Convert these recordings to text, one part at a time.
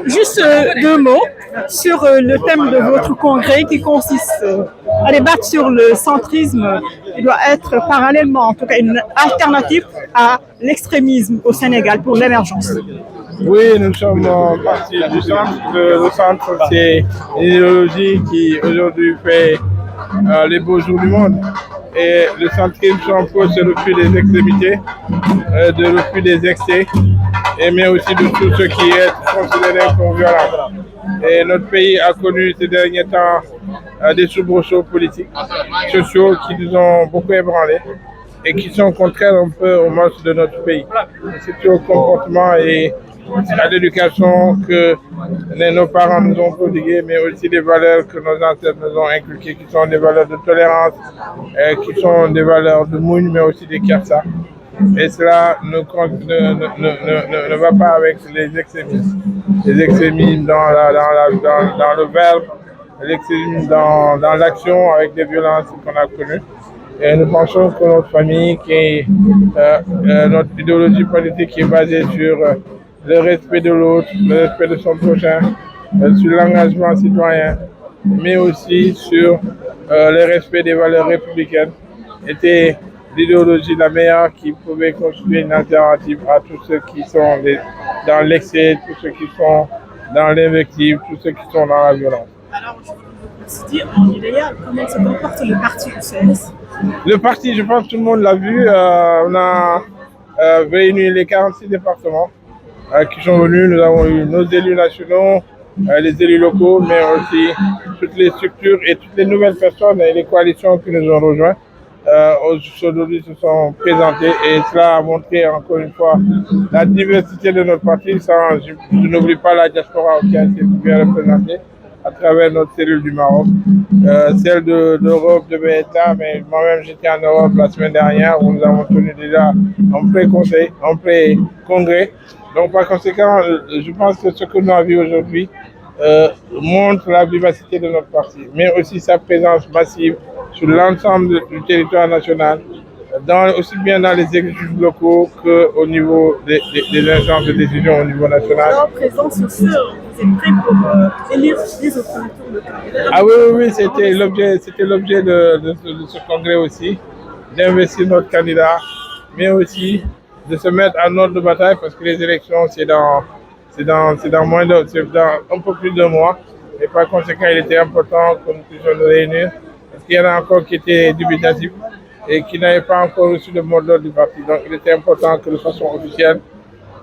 Juste deux mots sur le thème de votre congrès qui consiste à débattre sur le centrisme qui doit être parallèlement, en tout cas, une alternative à l'extrémisme au Sénégal pour l'émergence. Oui, nous sommes partis du centre. Le centre, c'est une idéologie qui aujourd'hui fait les beaux jours du monde. Et le centrisme, son peu, c'est le refus des extrémités, de refus des excès, mais aussi de tout ce qui est considéré comme violent. Et notre pays a connu ces derniers temps des soubresauts politiques, sociaux qui nous ont beaucoup ébranlés et qui sont contraires un peu aux mœurs de notre pays. C'est au comportement et à l'éducation que nos parents nous ont prodiguées, mais aussi des valeurs que nos ancêtres nous ont inculquées, qui sont des valeurs de tolérance, qui sont des valeurs de mougne, mais aussi des kersa. Et cela ne va pas avec les extrémismes. Les extrémismes dans le verbe, l'extrémisme dans l'action avec des violences qu'on a connues. Et nous pensons que notre famille, notre idéologie politique qui est basée sur le respect de l'autre, le respect de son prochain, sur l'engagement citoyen, mais aussi sur le respect des valeurs républicaines, était l'idéologie la meilleure qui pouvait construire une alternative à tous ceux qui sont dans l'excès, tous ceux qui sont dans l'invective, tous ceux qui sont dans la violence. Alors, je me suis dit, en idéal, comment se comporte le parti UCS? Le parti, je pense que tout le monde l'a vu, on a réuni les 46 départements qui sont venus. Nous avons eu nos élus nationaux, les élus locaux, mais aussi toutes les structures et toutes les nouvelles personnes et les coalitions qui nous ont rejoints. Aujourd'hui se sont présentés et cela a montré encore une fois la diversité de notre parti. Je n'oublie pas la diaspora qui a été bien représentée à travers notre cellule du Maroc, celle d'Europe de Béta, mais moi-même j'étais en Europe la semaine dernière où nous avons tenu déjà un pré-conseil, un pré-congrès. Donc par conséquent, je pense que ce que nous avons vu aujourd'hui montre la vivacité de notre parti, mais aussi sa présence massive sur l'ensemble du territoire national, aussi bien dans les exécutifs locaux qu'au niveau des instances de décision au niveau national. Alors, présence aussi, vous êtes prêts pour élire les autres tours de candidat? Ah oui, c'était l'objet de ce congrès aussi, d'investir notre candidat, mais aussi de se mettre en ordre de bataille parce que les élections, c'est dans un peu plus de mois. Et par conséquent, il était important que nous puissions nous réunir. Parce qu'il y en a encore qui étaient dubitatifs et qui n'avaient pas encore reçu le mot d'ordre du parti. Donc il était important que de façon officielle,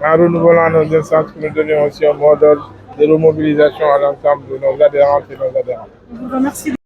en renouvelant nos instances, que nous donnions aussi un mot d'ordre de remobilisation à l'ensemble de nos adhérentes et nos adhérents. Je vous remercie.